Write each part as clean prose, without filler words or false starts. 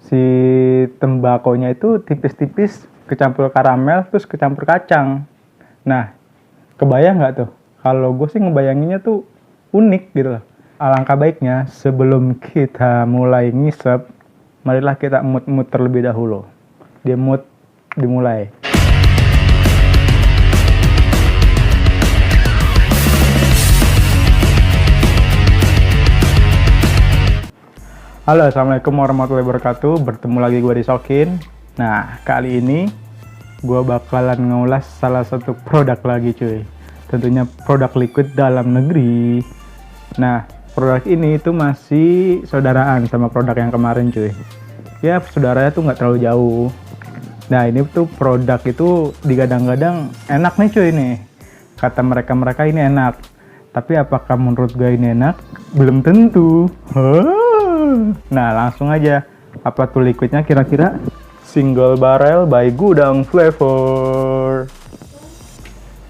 si tembakonya itu tipis-tipis, kecampur karamel, terus kecampur kacang. Nah, kebayang nggak tuh? Kalau gue sih ngebayanginnya tuh unik gitu loh. Alangkah baiknya sebelum kita mulai ngisep, marilah kita emut-emut terlebih dahulu. Diemut, dimulai. Halo, assalamualaikum warahmatullahi wabarakatuh. Bertemu lagi gue di Sokin. Nah, kali ini gue bakalan ngulas salah satu produk lagi cuy. Tentunya produk liquid dalam negeri. Nah, produk ini itu masih saudaraan sama produk yang kemarin cuy. Ya, saudaranya tuh nggak terlalu jauh. Nah, ini tuh produk itu digadang-gadang enak nih cuy nih. Kata mereka ini enak. Tapi apakah menurut gue ini enak? Belum tentu. Nah, langsung aja. Apa tuh liquidnya kira-kira? Single Barrel by Gudang Flavor.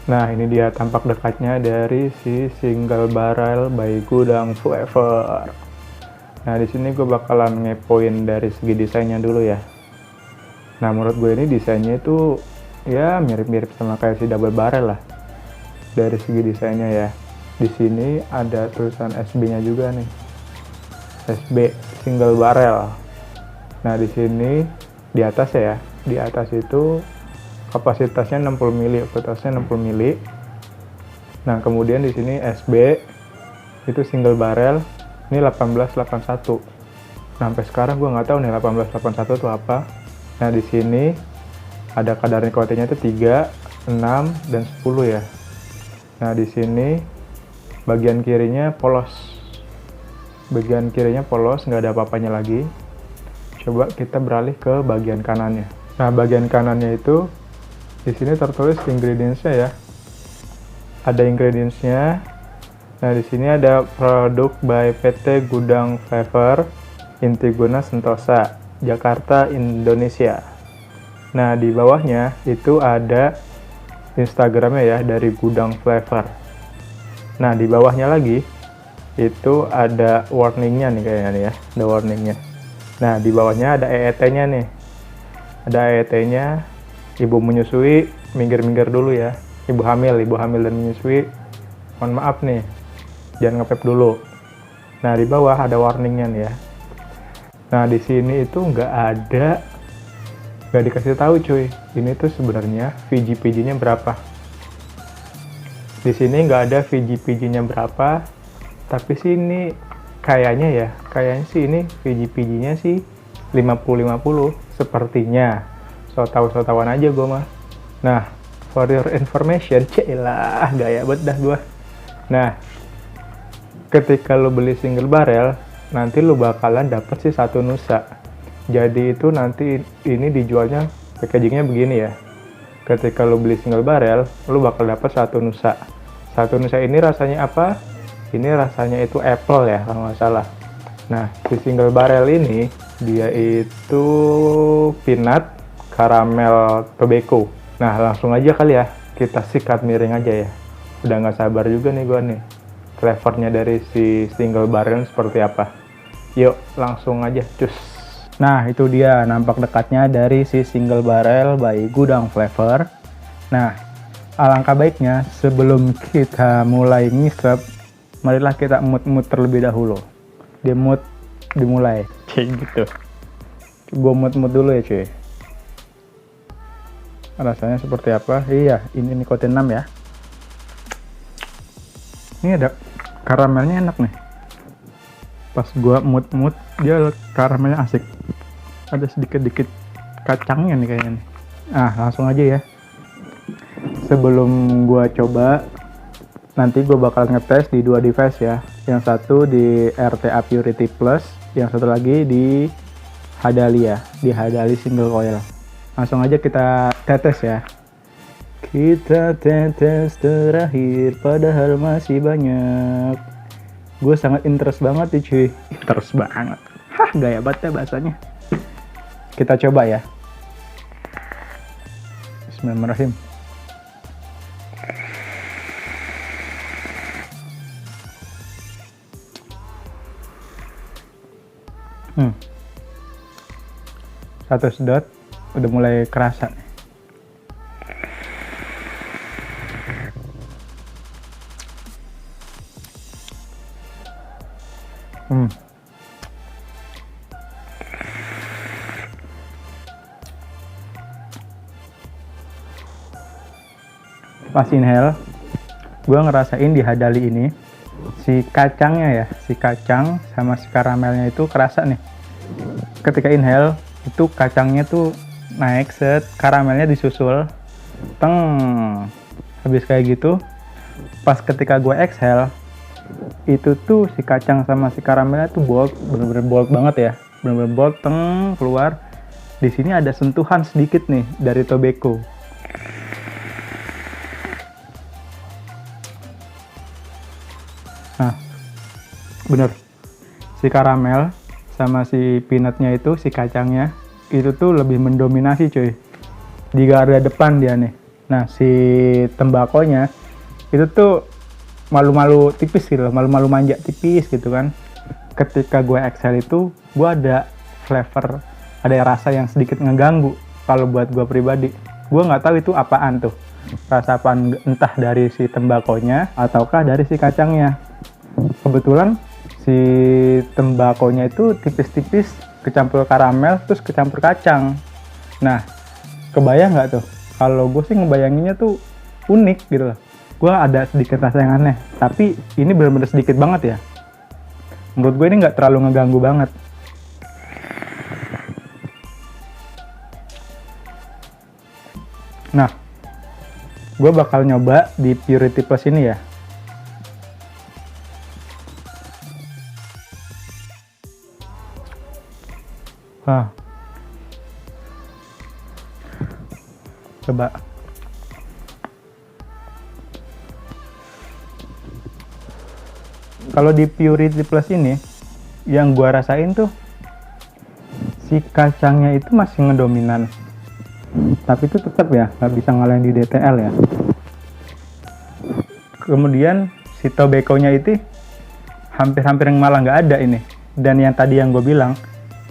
Nah, ini dia tampak dekatnya dari si Single Barrel by Gudang Flavor. Nah, di sini gue bakalan ngepoin dari segi desainnya dulu ya. Nah, menurut gue ini desainnya itu ya mirip-mirip sama kayak si Double Barrel lah. Dari segi desainnya ya. Di sini ada tulisan SB-nya juga nih. SB Single Barrel. Nah, di sini di atas ya, di atas itu kapasitasnya 60 ml, kapasitasnya 60 ml. Nah, kemudian di sini SB itu Single Barrel, ini 1881. Nah, sampai sekarang gue nggak tahu nih 1881 itu apa. Nah, di sini ada kadar nikotinnya itu 3, 6, dan 10 ya. Nah, di sini bagian kirinya polos. Bagian kirinya polos, nggak ada apa-apanya lagi. Coba kita beralih ke bagian kanannya. Nah, bagian kanannya itu di sini tertulis ingredients-nya ya. Ada ingredients-nya. Nah, di sini ada produk by PT Gudang Flavor, Intiguna Sentosa, Jakarta, Indonesia. Nah, di bawahnya itu ada Instagramnya ya dari Gudang Flavor. Nah, di bawahnya lagi itu ada warningnya nih kayaknya nih ya, ada warningnya. Nah, di bawahnya ada EET-nya nih, ada EET-nya. Ibu menyusui, minggir-minggir dulu ya. Ibu hamil dan menyusui, mohon maaf nih, jangan ngepep dulu. Nah, di bawah ada warningnya nih ya. Nah, di sini itu nggak dikasih tahu cuy, ini tuh sebenarnya VGPG-nya berapa. Di sini nggak ada VGPG-nya berapa, tapi sih ini kayaknya sih ini VGPG-nya sih 50-50 sepertinya. So tahu-tahuan aja gue mah. Nah, for your information, celah gaya banget dah gue. Nah, ketika lo beli single barrel, nanti lo bakalan dapet sih satu nusa. Jadi itu nanti ini dijualnya packagingnya begini ya. Ketika lo beli single barrel, lo bakal dapet satu nusa. Satu nusa ini rasanya apa? Ini rasanya itu apple ya kalau nggak salah. Nah, si single barrel ini dia itu peanut caramel tobacco. Nah, langsung aja kali ya kita sikat miring aja ya. Udah nggak sabar juga nih gue nih. Flavornya dari si single barrel seperti apa. Yuk, langsung aja cus. Nah, itu dia nampak dekatnya dari si single barrel by Gudang Flavor. Nah, alangkah baiknya sebelum kita mulai ngisep, marilah kita emut-emut terlebih dahulu. Diemut, dimulai. Kayak gitu. Gue emut-emut dulu ya cuy. Rasanya seperti apa? Iya, ini nikotin 6 ya. Ini ada karamelnya enak nih. Pas gue emut-emut, dia karamelnya asik. Ada sedikit-dikit kacangnya nih kayaknya nih. Nah, langsung aja ya. Sebelum gue coba, nanti gue bakal ngetes di dua device ya. Yang satu di RTA Purity Plus, yang satu lagi di Hadalia, di Hadali Single Coil. Langsung aja kita tetes ya. Kita tetes terakhir, padahal masih banyak. Gue sangat interest banget nih cuy. Interest banget. Hah, gaya banget ya bahasanya. Kita coba ya. Bismillahirrahmanirrahim. Satu sedot udah mulai kerasa. Pas inhale, gue ngerasain di Hadali ini si kacangnya ya, si kacang sama si karamelnya itu kerasa nih. Ketika inhale itu kacangnya tuh naik, set, karamelnya disusul, teng, habis kayak gitu. Pas ketika gue exhale itu tuh si kacang sama si karamelnya tuh bold, bener-bener bold banget ya, bener-bener bold, teng, keluar. Di sini ada sentuhan sedikit nih dari tobacco. Nah, bener, si karamel sama si peanutnya itu, si kacangnya itu tuh lebih mendominasi cuy, di garda depan dia nih. Nah, si tembakonya itu tuh malu-malu tipis gitu, malu-malu manja tipis gitu kan. Ketika gue exhale itu, gue ada flavor, ada rasa yang sedikit ngeganggu. Kalau buat gue pribadi, gue nggak tahu itu apaan tuh, rasa apaan, entah dari si tembakonya ataukah dari si kacangnya. Kebetulan si tembakonya itu tipis-tipis, kecampur karamel, terus kecampur kacang. Nah, kebayang nggak tuh? Kalau gue sih ngebayanginnya tuh unik gitu loh. Gue ada sedikit rasa yang aneh, tapi ini benar-benar sedikit banget ya. Menurut gue ini nggak terlalu ngeganggu banget. Nah, gue bakal nyoba di Purity Plus ini ya. Coba. Kalau di Purity Plus ini, yang gua rasain tuh si kacangnya itu masih ngedominan, tapi itu tetap ya nggak bisa ngalahin di DTL ya. Kemudian si tobacco-nya itu hampir-hampir yang malah nggak ada ini. Dan yang tadi yang gue bilang,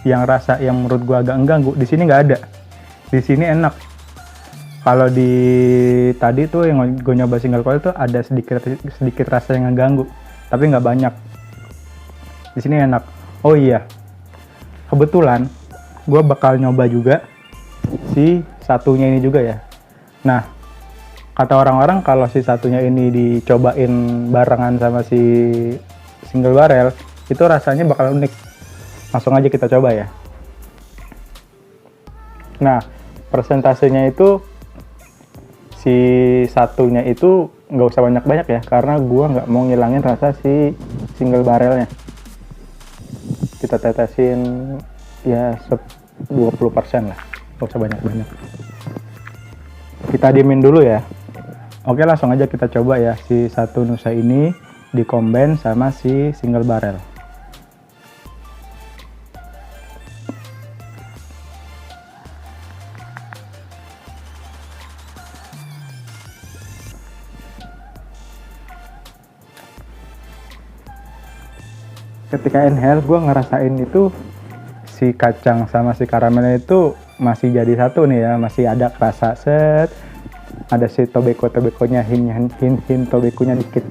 yang rasa yang menurut gua agak mengganggu, di sini nggak ada. Di sini enak. Kalau di tadi tuh yang gue nyoba single coil tuh ada sedikit rasa yang ngeganggu, tapi nggak banyak. Di sini enak. Oh iya, kebetulan gue bakal nyoba juga si satunya ini juga ya. Nah, kata orang-orang kalau si satunya ini dicobain barengan sama si single barrel, itu rasanya bakal unik. Langsung aja kita coba ya. Nah, persentasenya itu si satunya itu nggak usah banyak-banyak ya, karena gua nggak mau ngilangin rasa si single barrelnya. Kita tetesin ya 20% lah, nggak usah banyak-banyak. Kita diemin dulu ya. Oke, langsung aja kita coba ya si satu Nusa ini dikombin sama si single barrel. Ketika inhale, gue ngerasain itu si kacang sama si karamelnya itu masih jadi satu nih ya, masih ada rasa set, ada si tobacco-nya, hin tobacco-nya dikit.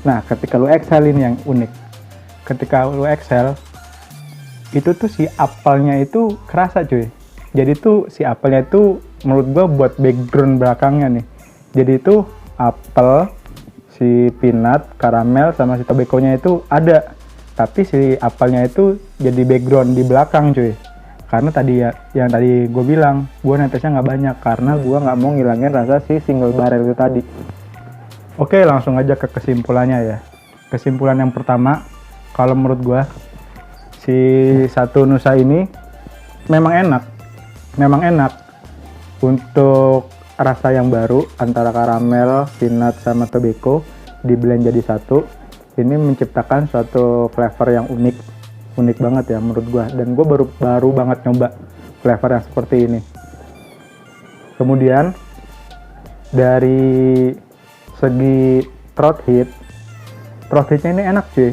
Nah, ketika lu exhale ini yang unik. Ketika lu exhale, itu tuh si apelnya itu kerasa cuy. Jadi tuh si apelnya itu menurut gue buat background belakangnya nih. Jadi itu apel, si peanut, karamel, sama si tobacco-nya itu ada. Tapi si apelnya itu jadi background di belakang cuy. Karena tadi ya, yang tadi gue bilang, gue netesnya nggak banyak karena gue nggak mau ngilangin rasa si single barrel itu tadi. Oke, langsung aja ke kesimpulannya ya. Kesimpulan yang pertama, kalau menurut gue si satu Nusa ini memang enak untuk rasa yang baru antara karamel, peanut sama tobacco di blend jadi satu. Ini menciptakan suatu flavor yang unik banget ya menurut gua, dan gua baru banget nyoba flavor yang seperti ini. Kemudian dari segi throat hitnya ini enak cuy,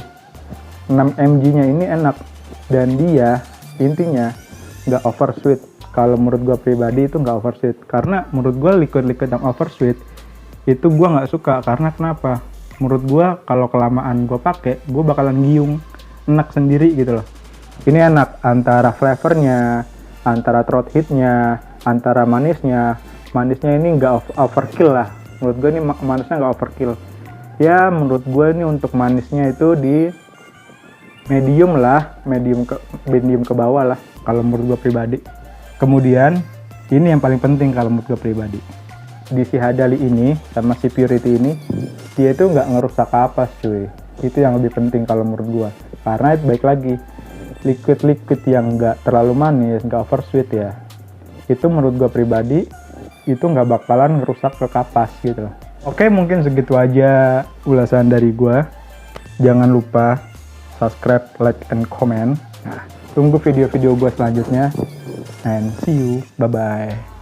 6 mg nya ini enak, dan dia intinya nggak over sweet. kalau menurut gue pribadi itu nggak oversweet. Karena menurut gue liquid-liquid yang oversweet itu gue nggak suka. Karena kenapa? Menurut gue kalau kelamaan gue pakai, gue bakalan giung, enak sendiri gitu loh. Ini enak antara flavornya, antara throat hitnya, antara manisnya. Manisnya ini nggak overkill lah. Menurut gue ini manisnya nggak overkill. Ya menurut gue ini untuk manisnya itu di medium lah, medium ke bawah lah kalau menurut gue pribadi. Kemudian ini yang paling penting kalau menurut gue pribadi, di si Hadali ini sama si Purity ini, dia itu nggak ngerusak kapas cuy. Itu yang lebih penting kalau menurut gue, karena baik lagi liquid yang nggak terlalu manis, nggak oversweet ya, itu menurut gue pribadi itu nggak bakalan ngerusak ke kapas gitu loh. Oke, mungkin segitu aja ulasan dari gue. Jangan lupa subscribe, like, and comment. Nah, tunggu video-video gue selanjutnya. And see you. Bye-bye.